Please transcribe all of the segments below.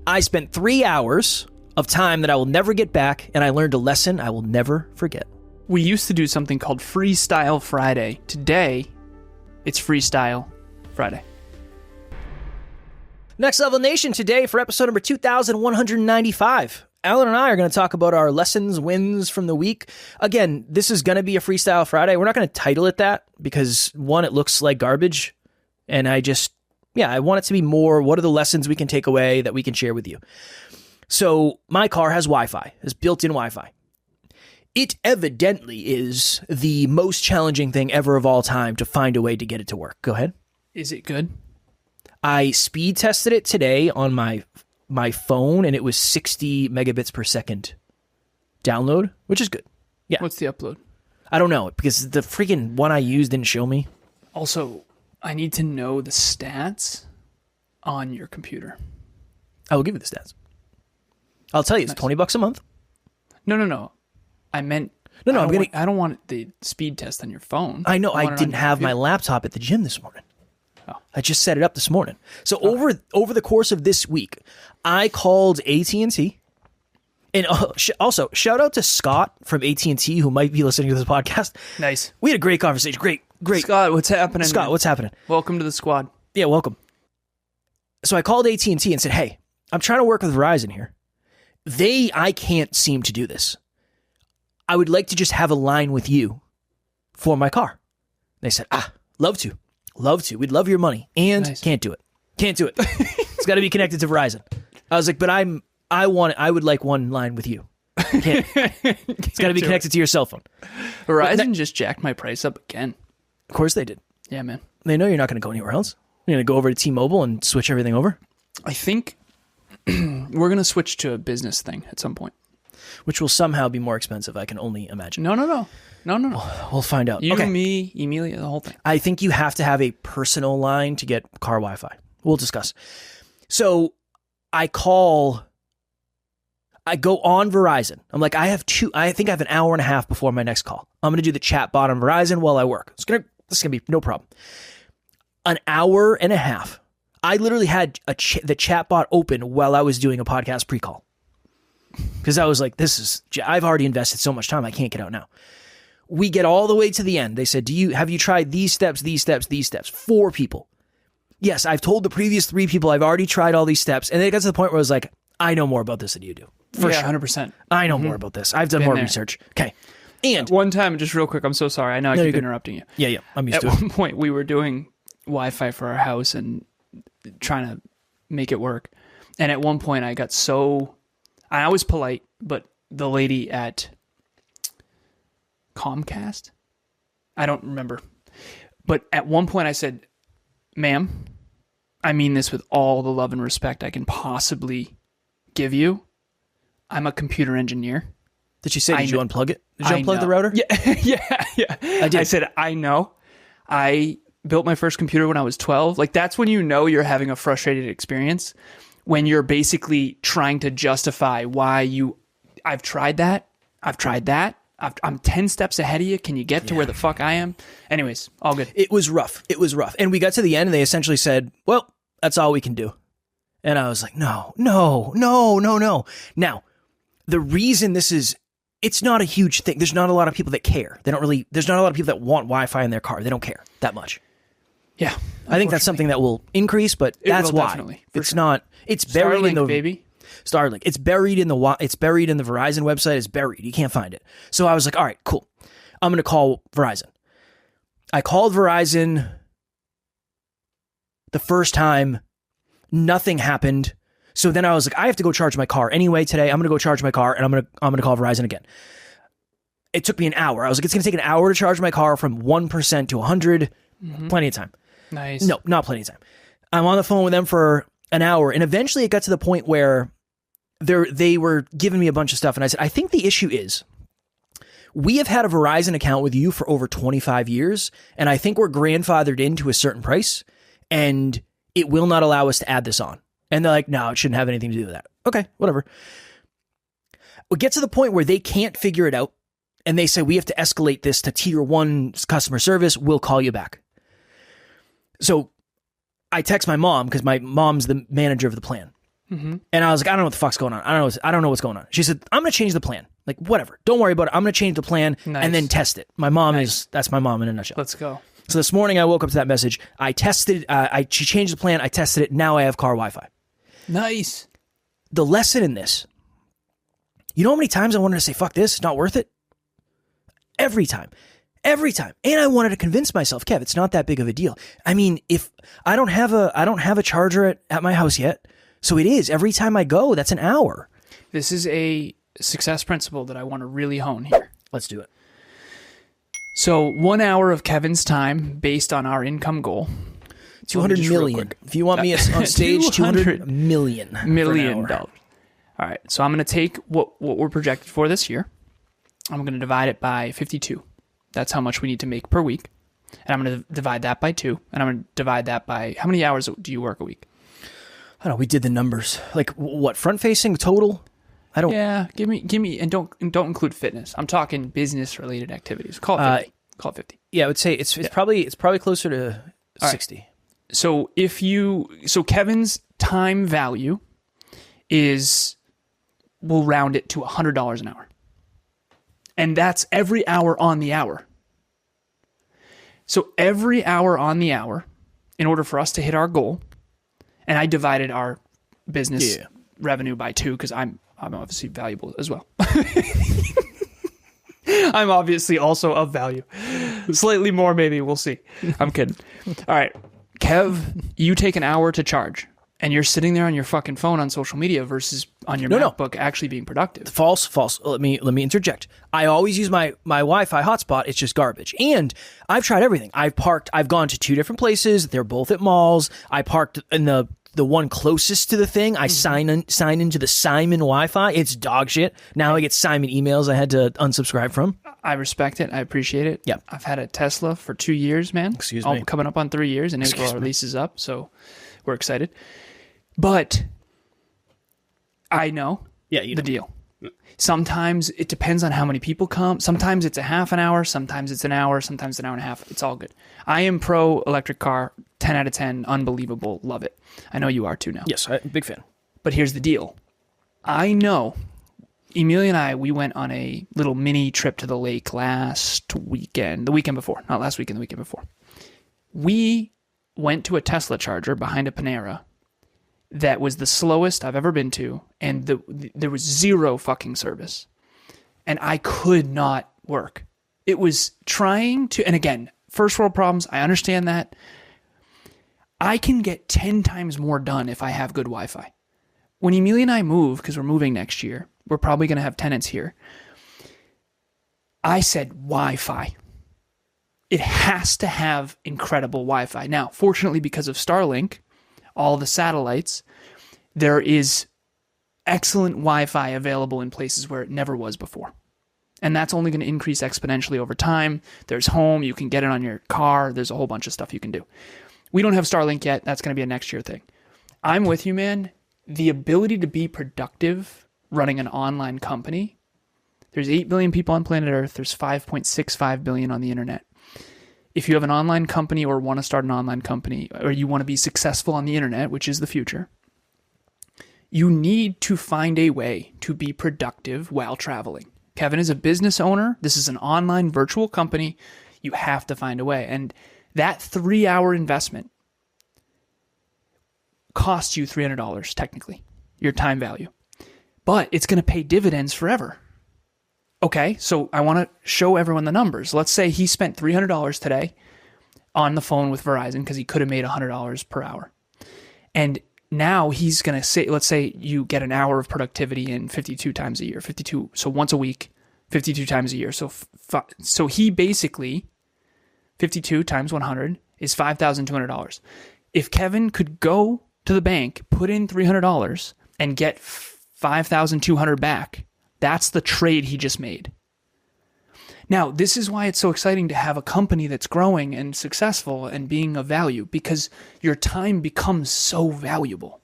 I spent 3 hours of time that I will never get back, and I learned a lesson I will never forget. We used to do something called Freestyle Friday. Today, it's Freestyle Friday. Next Level Nation today for episode number 2195. Alan and I are going to talk about our lessons, wins from the week. Again, this is going to be a Freestyle Friday. We're not going to title it that because, one, it looks like garbage. And I want it to be more, what are the lessons we can take away that we can share with you? So my car has Wi-Fi, has built-in Wi-Fi. It evidently is the most challenging thing ever of all time to find a way to get it to work. Go ahead. Is it good? I speed tested it today on my phone, and it was 60 megabits per second download, which is good. Yeah. What's the upload? I don't know, because the freaking one I used didn't show me. Also, I need to know the stats on your computer. I will give you the stats. I'll tell you, it's nice. $20 a month. No. I meant... No, I don't want the speed test on your phone. I know, I didn't have my laptop at the gym this morning. Oh. I just set it up this morning. So over the course of this week, I called AT&T. And also, shout out to Scott from AT&T who might be listening to this podcast. Nice. We had a great conversation. Great. Scott, what's happening? Scott, what's happening? Welcome to the squad. Yeah, welcome. So I called AT&T and said, hey, I'm trying to work with Verizon here. I can't seem to do this. I would like to just have a line with you for my car. They said, love to. We'd love your money. And nice. Can't do it. It's got to be connected to Verizon. I was like, but I would like one line with you. It's got to be connected to your cell phone. Verizon just jacked my price up again. Of course they did. Yeah, man. They know you're not going to go anywhere else. You're going to go over to T-Mobile and switch everything over. I think we're going to switch to a business thing at some point. Which will somehow be more expensive, I can only imagine. No. We'll find out. You, me, Emilia, the whole thing. I think you have to have a personal line to get car Wi-Fi. We'll discuss. So I go on Verizon. I'm like, I think I have an hour and a half before my next call. I'm going to do the chat bot on Verizon while I work. This is going to be no problem. An hour and a half. I literally had the chat bot open while I was doing a podcast pre-call. Because I was like, I've already invested so much time, I can't get out now. We get all the way to the end. They said, have you tried these steps? 4 people. Yes, I've told the previous 3 people I've already tried all these steps. And then it got to the point where I was like, I know more about this than you do. For sure. 100%. I know more about this. I've done more research. Okay. And one time, just real quick, I'm so sorry. I know I keep interrupting you. Yeah. I'm used to it. At one point, we were doing Wi-Fi for our house and trying to make it work. And at one point, I was polite, but the lady at Comcast, I don't remember. But at one point I said, ma'am, I mean this with all the love and respect I can possibly give you. I'm a computer engineer. Did she say, did you unplug it? Did you unplug the router? Yeah. I did. I said, I know. I built my first computer when I was 12. Like, that's when you know you're having a frustrated experience. When you're basically trying to justify why I've tried that. I'm 10 steps ahead of you. Can you get to where the fuck I am? Anyways, all good. It was rough. And we got to the end and they essentially said, well, that's all we can do. And I was like, no. Now, the reason it's not a huge thing. There's not a lot of people that care. There's not a lot of people that want Wi-Fi in their car. They don't care that much. Yeah. I think that's something that will increase, but that's why. Definitely, it's not. It's buried Starlink, in the baby. Starlink. It's buried in the Verizon website. It's buried. You can't find it. So I was like, all right, cool. I'm going to call Verizon. I called Verizon the first time. Nothing happened. So then I was like, I have to go charge my car anyway today. I'm going to go charge my car and I'm going to call Verizon again. It took me an hour. I was like, it's going to take an hour to charge my car from 1% to 100. Mm-hmm. Plenty of time. Nice. No, not plenty of time. I'm on the phone with them for an hour, and eventually it got to the point where they were giving me a bunch of stuff, and I said, I think the issue is we have had a Verizon account with you for over 25 years, and I think we're grandfathered into a certain price, and it will not allow us to add this on. And they're like, no, it shouldn't have anything to do with that. Okay, whatever. We get to the point where they can't figure it out, and they say, we have to escalate this to tier 1 customer service. We'll call you back. So I text my mom because my mom's the manager of the plan. And I was like, I don't know what the fuck's going on. I don't know what's going on. She said, I'm going to change the plan. Like, whatever. Don't worry about it. I'm going to change the plan and then test it. My mom that's my mom in a nutshell. Let's go. So this morning I woke up to that message. I tested, she changed the plan. I tested it. Now I have car Wi-Fi. Nice. The lesson in this, you know how many times I wanted to say, fuck this, it's not worth it? Every time. And I wanted to convince myself, Kev, it's not that big of a deal. I mean, if I don't have a charger at my house yet. So it is. Every time I go, that's an hour. This is a success principle that I want to really hone here. Let's do it. So 1 hour of Kevin's time based on our income goal. 200 million. If you want me on stage, 200 million. Million dollars. All right. So I'm going to take what we're projected for this year. I'm going to divide it by 52. That's how much we need to make per week. And I'm going to divide that by 2. And I'm going to divide that by, how many hours do you work a week? I don't know. We did the numbers. Like what? Front facing total? I don't. Yeah. Give me, and don't include fitness. I'm talking business related activities. Call it 50. Call it 50. Yeah, I would say it's probably closer to 60. Right. So Kevin's time value we'll round it to $100 an hour. And that's every hour on the hour. So every hour on the hour, in order for us to hit our goal, and I divided our business revenue by 2 because I'm obviously valuable as well. I'm obviously also of value. Slightly more, maybe. We'll see. I'm kidding. All right. Kev, you take an hour to charge, and you're sitting there on your fucking phone on social media versus on your MacBook actually being productive. False. Let me interject. I always use my Wi-Fi hotspot. It's just garbage. And I've tried everything. I've gone to 2 different places. They're both at malls. I parked in the one closest to the thing. I sign into the Simon Wi-Fi. It's dog shit. Now I get Simon emails I had to unsubscribe from. I respect it. I appreciate it. Yeah. I've had a Tesla for 2 years, man. Excuse me. Coming up on 3 years, and April our lease is up, so we're excited. But I know the deal. Sometimes it depends on how many people come. Sometimes it's a half an hour. Sometimes it's an hour. Sometimes an hour and a half. It's all good. I am pro electric car. 10 out of 10. Unbelievable. Love it. I know you are too now. Yes, I'm a big fan. But here's the deal. I know Emilia and I, we went on a little mini trip to the lake last weekend. The weekend before. Not last weekend, the weekend before. We went to a Tesla charger behind a Panera that was the slowest I've ever been to, and there was zero fucking service. And I could not work. It was trying to, and again, first world problems, I understand that. I can get 10 times more done if I have good Wi-Fi. When Emilia and I move, because we're moving next year, we're probably going to have tenants here, I said Wi-Fi. It has to have incredible Wi-Fi. Now, fortunately, because of Starlink, all the satellites, there is excellent Wi-Fi available in places where it never was before. And that's only going to increase exponentially over time. There's home, you can get it on your car, there's a whole bunch of stuff you can do. We don't have Starlink yet, that's going to be a next year thing. I'm with you, man. The ability to be productive running an online company, there's 8 billion people on planet Earth, there's 5.65 billion on the internet. If you have an online company or want to start an online company, or you want to be successful on the internet, which is the future, you need to find a way to be productive while traveling. Kevin is a business owner. This is an online virtual company. You have to find a way. And that 3-hour investment costs you $300, technically, your time value. But it's going to pay dividends forever. Okay, so I want to show everyone the numbers. Let's say he spent $300 today on the phone with Verizon because he could have made $100 per hour. And now he's going to say, let's say you get an hour of productivity in 52 times a year, 52, so once a week, 52 times a year. So he basically, 52 times 100 is $5,200. If Kevin could go to the bank, put in $300 and get $5,200 back, that's the trade he just made. Now, this is why it's so exciting to have a company that's growing and successful and being of value, because your time becomes so valuable.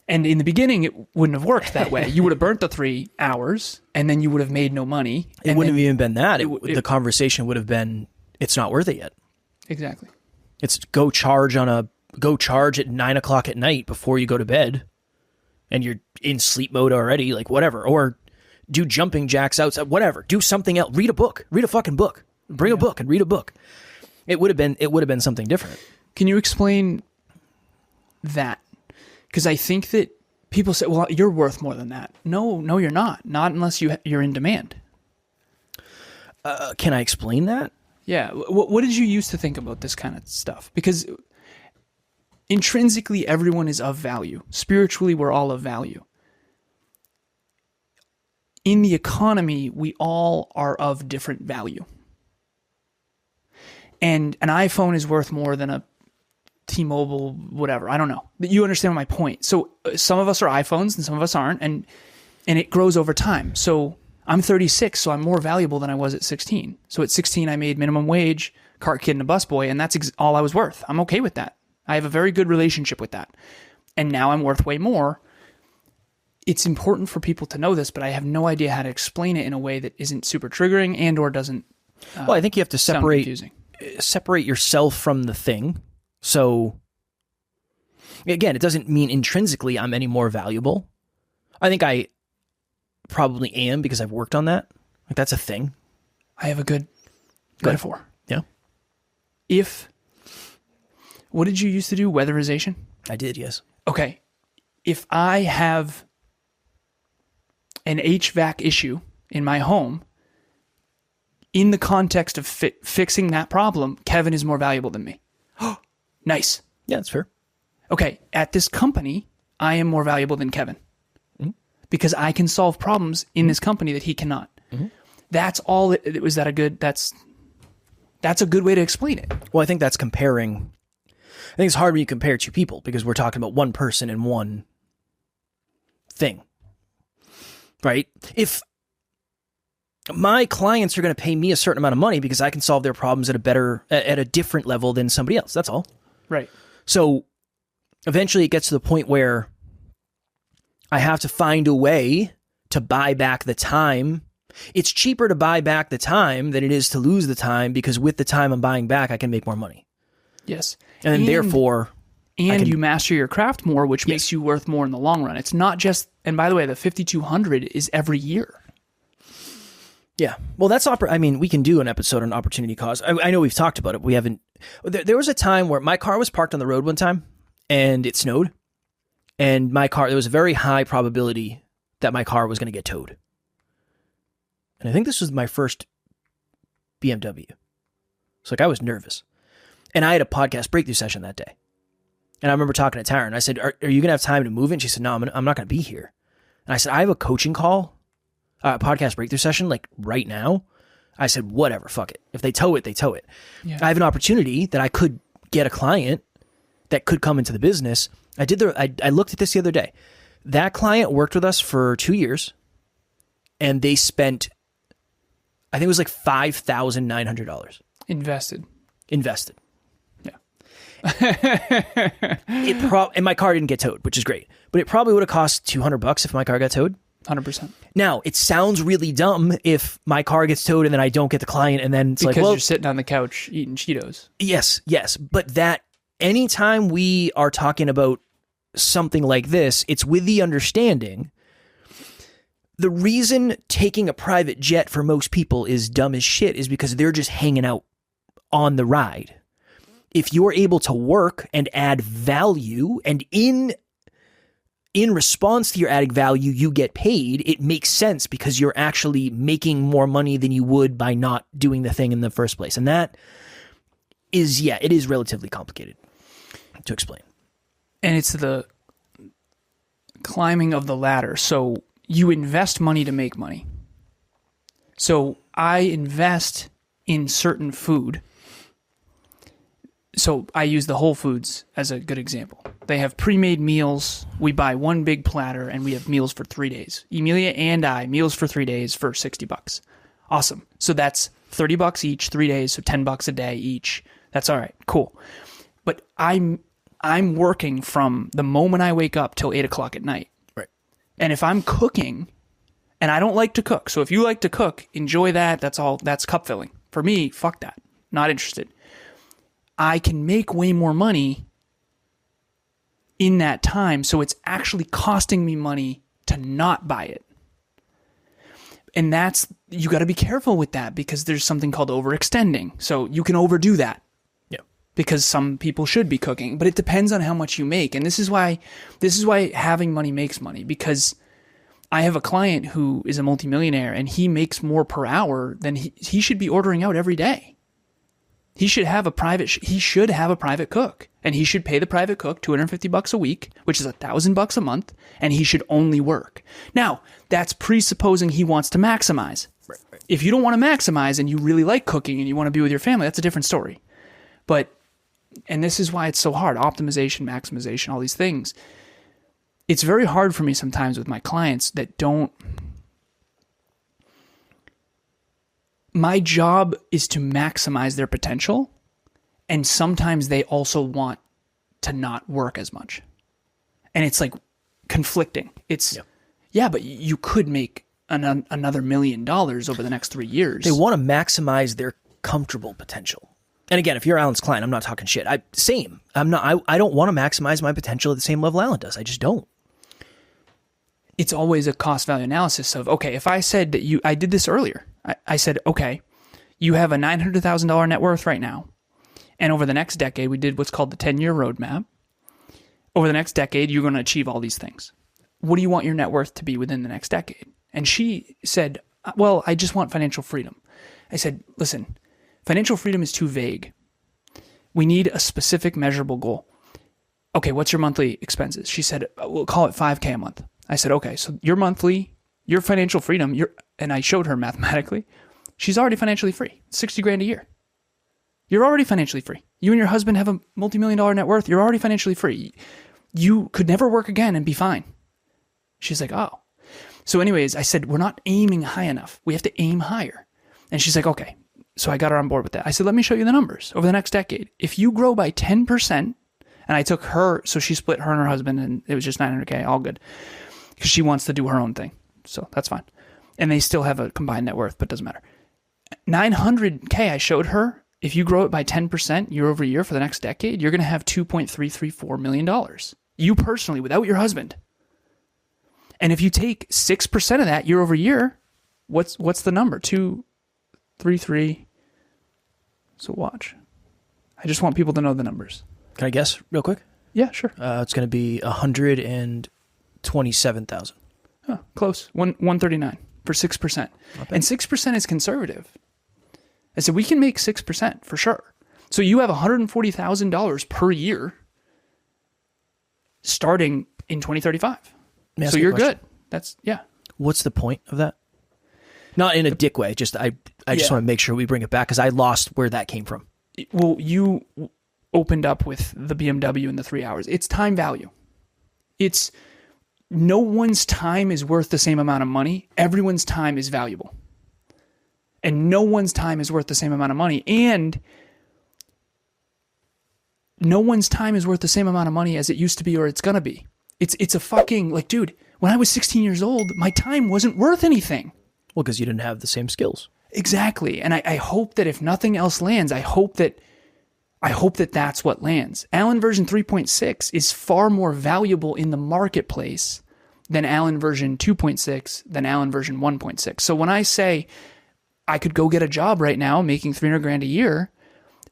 And in the beginning, it wouldn't have worked that way. You would have burnt the 3 hours, and then you would have made no money. It wouldn't have even been that. The conversation would have been, it's not worth it yet. Exactly. It's go charge at 9 o'clock at night before you go to bed. and you're in sleep mode already, like whatever, or do jumping jacks outside, whatever, do something else, read a fucking book, bring a book and read a book. It would have been something different. Can you explain that? Because I think that people say, well, you're worth more than that. No, you're not. Not unless you're in demand. Can I explain that? Yeah. What did you used to think about this kind of stuff? Because intrinsically, everyone is of value. Spiritually, we're all of value. In the economy, we all are of different value. And an iPhone is worth more than a T-Mobile, whatever. I don't know. But you understand my point. So some of us are iPhones and some of us aren't. And it grows over time. So I'm 36, so I'm more valuable than I was at 16. So at 16, I made minimum wage, cart kid, and a busboy, and that's all I was worth. I'm okay with that. I have a very good relationship with that. And now I'm worth way more. It's important for people to know this, but I have no idea how to explain it in a way that isn't super triggering and or doesn't well, I think you have to separate yourself from the thing. So again, it doesn't mean intrinsically I'm any more valuable. I think I probably am because I've worked on that. Like that's a thing. I have a good metaphor. Yeah. What did you used to do? Weatherization? I did, yes. Okay. If I have an HVAC issue in my home, in the context of fixing that problem, Kevin is more valuable than me. Nice. Yeah, that's fair. Okay. At this company, I am more valuable than Kevin because I can solve problems in this company that he cannot. That's all. Was that a good? That's a good way to explain it. Well, I think that's comparing. I think it's hard when you compare two people because we're talking about one person and one thing, right? If my clients are going to pay me a certain amount of money because I can solve their problems at a different level than somebody else. That's all. Right. So eventually it gets to the point where I have to find a way to buy back the time. It's cheaper to buy back the time than it is to lose the time because with the time I'm buying back, I can make more money. Yes. And then therefore... And you master your craft more, which makes you worth more in the long run. It's not just... And by the way, the 5,200 is every year. Yeah. Well, that's... we can do an episode on opportunity cost. I know we've talked about it, but we haven't... There was a time where my car was parked on the road one time, and it snowed. And there was a very high probability that my car was going to get towed. And I think this was my first BMW. So I was nervous. And I had a podcast breakthrough session that day. And I remember talking to Tara, and I said, are you going to have time to move it? And she said, no, I'm not going to be here. And I said, I have a coaching call, podcast breakthrough session, like right now. I said, whatever, fuck it. If they tow it, they tow it. Yeah. I have an opportunity that I could get a client that could come into the business. I looked at this the other day. That client worked with us for 2 years, and they spent, I think it was like $5,900. Invested. And my car didn't get towed, which is great. But it probably would have cost $200 if my car got towed. 100%. Now, it sounds really dumb if my car gets towed and then I don't get the client and then it's because you're sitting on the couch eating Cheetos. Yes. But that anytime we are talking about something like this, it's with the understanding. The reason taking a private jet for most people is dumb as shit is because they're just hanging out on the ride. If you're able to work and add value, and in response to your adding value, you get paid, it makes sense because you're actually making more money than you would by not doing the thing in the first place. And that is, it is relatively complicated to explain. And it's the climbing of the ladder. So you invest money to make money. So I invest in certain food. So I use the Whole Foods as a good example. They have pre-made meals. We buy one big platter and we have meals for 3 days. Emilia and I, meals for 3 days for $60. Awesome. So that's $30 each, 3 days. So $10 a day each. That's all right. Cool. But I'm working from the moment I wake up till 8 o'clock at night. Right. And if I'm cooking, and I don't like to cook. So if you like to cook, enjoy that. That's cup filling. For me, fuck that. Not interested. I can make way more money in that time. So it's actually costing me money to not buy it. And you got to be careful with that because there's something called overextending. So you can overdo that. Yeah. Because some people should be cooking, but it depends on how much you make. And this is why having money makes money, because I have a client who is a multimillionaire and he makes more per hour than he should be ordering out every day. He should have a private cook, and he should pay the private cook $250 a week, which is $1,000 a month, and he should only work. Now, that's presupposing he wants to maximize. Right. If you don't want to maximize and you really like cooking and you want to be with your family, that's a different story. And this is why it's so hard, optimization, maximization, all these things. It's very hard for me sometimes with my clients that don't. My job is to maximize their potential, and sometimes they also want to not work as much. And it's like conflicting. It's, yeah, but you could make another $1 million over the next 3 years. They want to maximize their comfortable potential. And again, if you're Alan's client, I'm not talking shit. I don't want to maximize my potential at the same level Alan does. I just don't. It's always a cost value analysis of, okay, if I said that I did this earlier. I said, okay, you have a $900,000 net worth right now. And over the next decade, we did what's called the 10-year roadmap. Over the next decade, you're going to achieve all these things. What do you want your net worth to be within the next decade? And she said, well, I just want financial freedom. I said, listen, financial freedom is too vague. We need a specific measurable goal. Okay, what's your monthly expenses? She said, we'll call it $5K a month. I said, okay, so your financial freedom, and I showed her mathematically, she's already financially free. $60,000 a year. You're already financially free. You and your husband have a multi-million-dollar net worth. You're already financially free. You could never work again and be fine. She's like, oh. So anyways, I said, we're not aiming high enough. We have to aim higher. And she's like, okay. So I got her on board with that. I said, let me show you the numbers over the next decade. If you grow by 10%, and I took her, so she split her and her husband, and it was just $900K, all good. Because she wants to do her own thing. So that's fine. And they still have a combined net worth, but it doesn't matter. $900K, I showed her, if you grow it by 10% year over year for the next decade, you're going to have $2.334 million. You personally, without your husband. And if you take 6% of that year over year, what's the number? 233. So watch. I just want people to know the numbers. Can I guess real quick? Yeah, sure. It's going to be 127,000. Oh, close. 139 for 6%. And 6% is conservative. I said, we can make 6% for sure. So you have $140,000 per year starting in 2035. So you're good. That's, yeah. What's the point of that? Not in a dick way. Just I just want to make sure we bring it back because I lost where that came from. Well, you opened up with the BMW in the 3 hours. It's time value. It's no one's time is worth the same amount of money. Everyone's time is valuable. And no one's time is worth the same amount of money. And no one's time is worth the same amount of money as it used to be or it's going to be. It's a fucking, like, dude, when I was 16 years old, my time wasn't worth anything. Well, because you didn't have the same skills. Exactly. And I hope that if nothing else lands, I hope that that's what lands. Allen version 3.6 is far more valuable in the marketplace than Allen version 2.6, than Allen version 1.6. So when I say I could go get a job right now making $300,000 a year,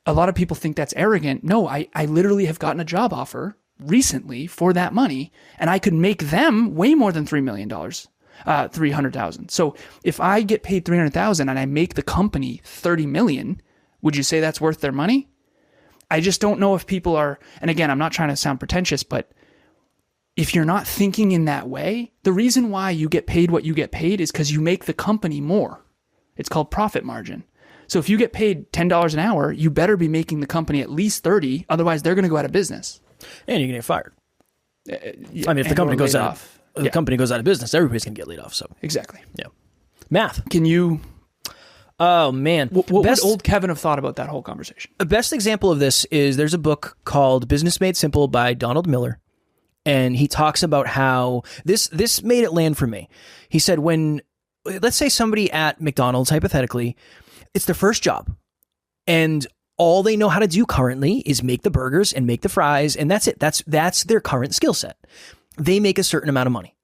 a lot of people think that's arrogant. No, I literally have gotten a job offer recently for that money, and I could make them way more than $3 million. $300,000. So if I get paid $300,000 and I make the company $30 million, would you say that's worth their money? I just don't know if people are, and again, I'm not trying to sound pretentious, but if you're not thinking in that way, the reason why you get paid what you get paid is because you make the company more. It's called profit margin. So if you get paid $10 an hour, you better be making the company at least 30, otherwise they're going to go out of business. And you're going to get fired. I mean, if the company goes out of business, everybody's going to get laid off. So exactly. Yeah. Math. Can you? Oh man, what would old Kevin have thought about that whole conversation? The best example of this is there's a book called Business Made Simple by Donald Miller, and he talks about how this made it land for me. He said, when let's say somebody at McDonald's, hypothetically, it's their first job, and all they know how to do currently is make the burgers and make the fries, and that's it. That's their current skill set. They make a certain amount of money.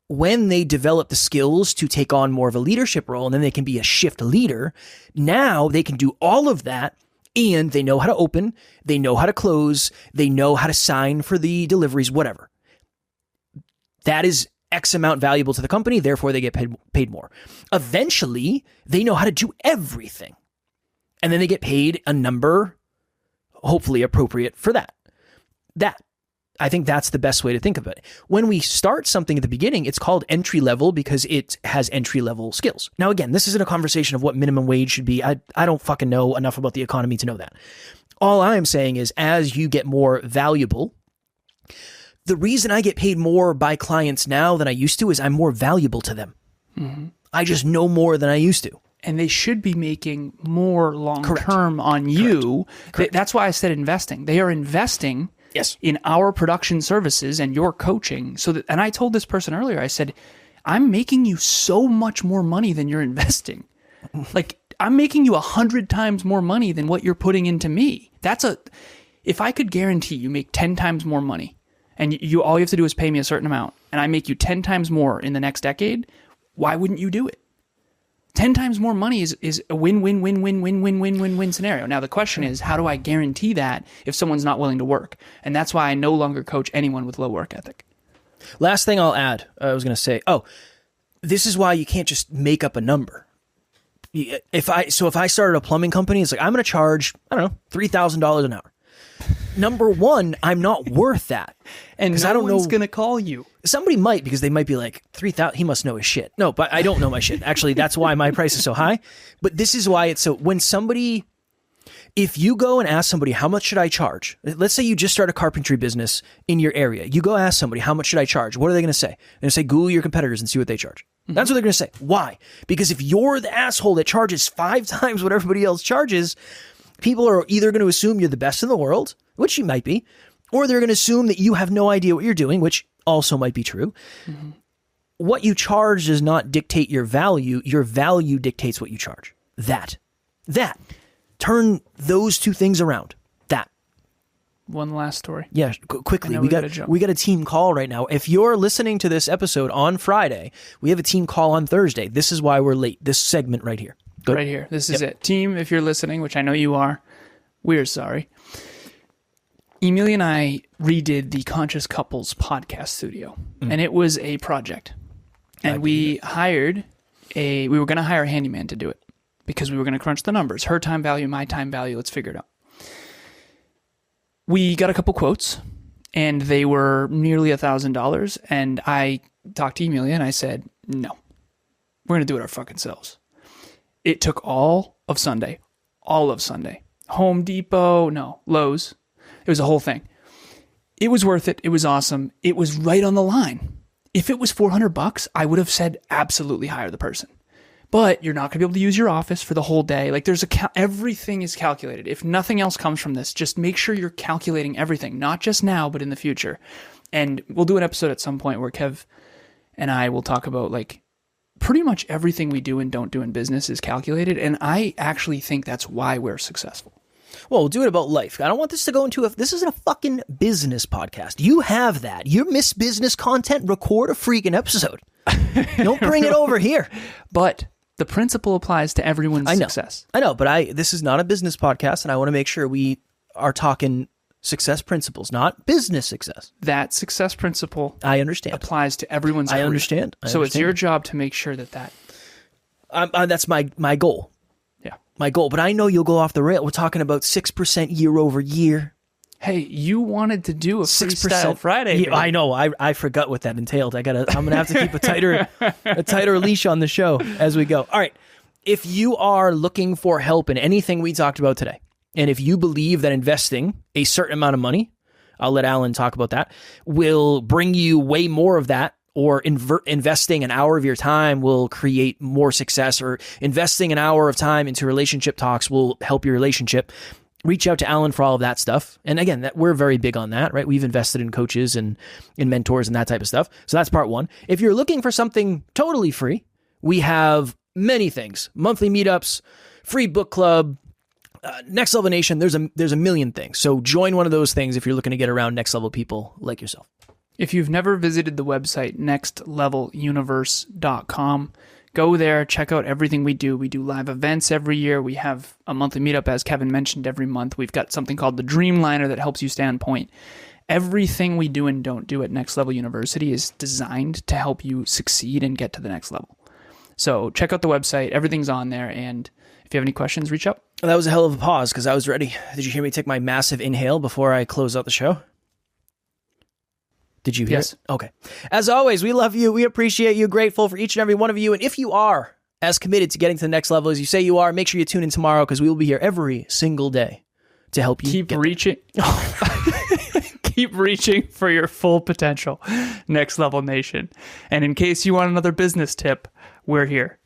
When they develop the skills to take on more of a leadership role, and then they can be a shift leader, now they can do all of that, and they know how to open, they know how to close, they know how to sign for the deliveries, whatever. That is X amount valuable to the company, therefore they get paid more. Eventually, they know how to do everything. And then they get paid a number, hopefully appropriate for that. I think that's the best way to think of it. When we start something at the beginning, it's called entry level because it has entry level skills. Now, again, this isn't a conversation of what minimum wage should be. I don't fucking know enough about the economy to know that. All I'm saying is as you get more valuable, the reason I get paid more by clients now than I used to is I'm more valuable to them. Mm-hmm. I just know more than I used to. And they should be making more long-term on you. Correct. That's why I said investing. They are investing in our production services and your coaching. And I told this person earlier, I said, I'm making you so much more money than you're investing. Like, I'm making you 100 times more money than what you're putting into me. If I could guarantee you make 10 times more money, and all you have to do is pay me a certain amount, and I make you 10 times more in the next decade, why wouldn't you do it? 10 times more money is a win-win-win-win-win-win-win-win-win scenario. Now, the question is, how do I guarantee that if someone's not willing to work? And that's why I no longer coach anyone with low work ethic. Last thing I'll add, I was going to say, this is why you can't just make up a number. If I started a plumbing company, it's like, I'm going to charge, $3,000 an hour. Number one, I'm not worth that. And no one's going to call you. Somebody might, because they might be like, 3,000, he must know his shit. No, but I don't know my shit. Actually, that's why my price is so high. But this is why it's so, if you go and ask somebody, how much should I charge? Let's say you just start a carpentry business in your area. You go ask somebody, how much should I charge? What are they going to say? They're going to say, Google your competitors and see what they charge. Mm-hmm. That's what they're going to say. Why? Because if you're the asshole that charges 5 times what everybody else charges, people are either going to assume you're the best in the world, which you might be, or they're going to assume that you have no idea what you're doing, which also might be true. Mm-hmm. What you charge does not dictate your value. Your value dictates what you charge. That. Turn those two things around. That. One last story. Yeah, quickly. We got a team call right now. If you're listening to this episode on Friday, we have a team call on Thursday. This is why we're late. This segment right here. Good. Right here. This is it. Team, if you're listening, which I know you are, we're sorry. Emilia and I redid the Conscious Couples podcast studio, and it was a project. And we were going to hire a handyman to do it because we were going to crunch the numbers. Her time value, my time value, let's figure it out. We got a couple quotes, and they were nearly $1,000, and I talked to Emilia, and I said, no, we're going to do it our fucking selves. It took all of Sunday. Home Depot, no, Lowe's. It was a whole thing. It was worth it. It was awesome. It was right on the line. If it was $400, I would have said absolutely hire the person. But you're not going to be able to use your office for the whole day. Like everything is calculated. If nothing else comes from this, just make sure you're calculating everything, not just now, but in the future. And we'll do an episode at some point where Kev and I will talk about like pretty much everything we do and don't do in business is calculated. And I actually think that's why we're successful. Well, we'll do it about life. I don't want this to go into this isn't a fucking business podcast. You have that. You miss business content, record a freaking episode. Don't bring it over here. But the principle applies to everyone's success. I know, but this is not a business podcast, and I want to make sure we are talking success principles, not business success. That success principle I understand applies to everyone's career. I understand. So it's your job to make sure that that's my goal. My goal, but I know you'll go off the rail. We're talking about 6% year over year. Hey, you wanted to do a Freestyle Friday. Yeah, I know. I forgot what that entailed. I'm gonna have to keep a tighter leash on the show as we go. All right. If you are looking for help in anything we talked about today, and if you believe that investing a certain amount of money, I'll let Alan talk about that, will bring you way more of that, or investing an hour of your time will create more success, or investing an hour of time into relationship talks will help your relationship, reach out to Alan for all of that stuff. And again, we're very big on that, right? We've invested in coaches and in mentors and that type of stuff. So that's part one. If you're looking for something totally free, we have many things: monthly meetups, free book club, Next Level Nation, there's a million things. So join one of those things if you're looking to get around next level people like yourself. If you've never visited the website, nextleveluniverse.com, go there, check out everything we do. We do live events every year. We have a monthly meetup, as Kevin mentioned, every month. We've got something called the Dreamliner that helps you stay on point. Everything we do and don't do at Next Level University is designed to help you succeed and get to the next level. So check out the website. Everything's on there. And if you have any questions, reach out. That was a hell of a pause because I was ready. Did you hear me take my massive inhale before I close out the show? Did you hear it? Okay. As always, we love you. We appreciate you. Grateful for each and every one of you. And if you are as committed to getting to the next level as you say you are, make sure you tune in tomorrow because we will be here every single day to help you keep reaching. Keep reaching for your full potential, Next Level Nation. And in case you want another business tip, we're here.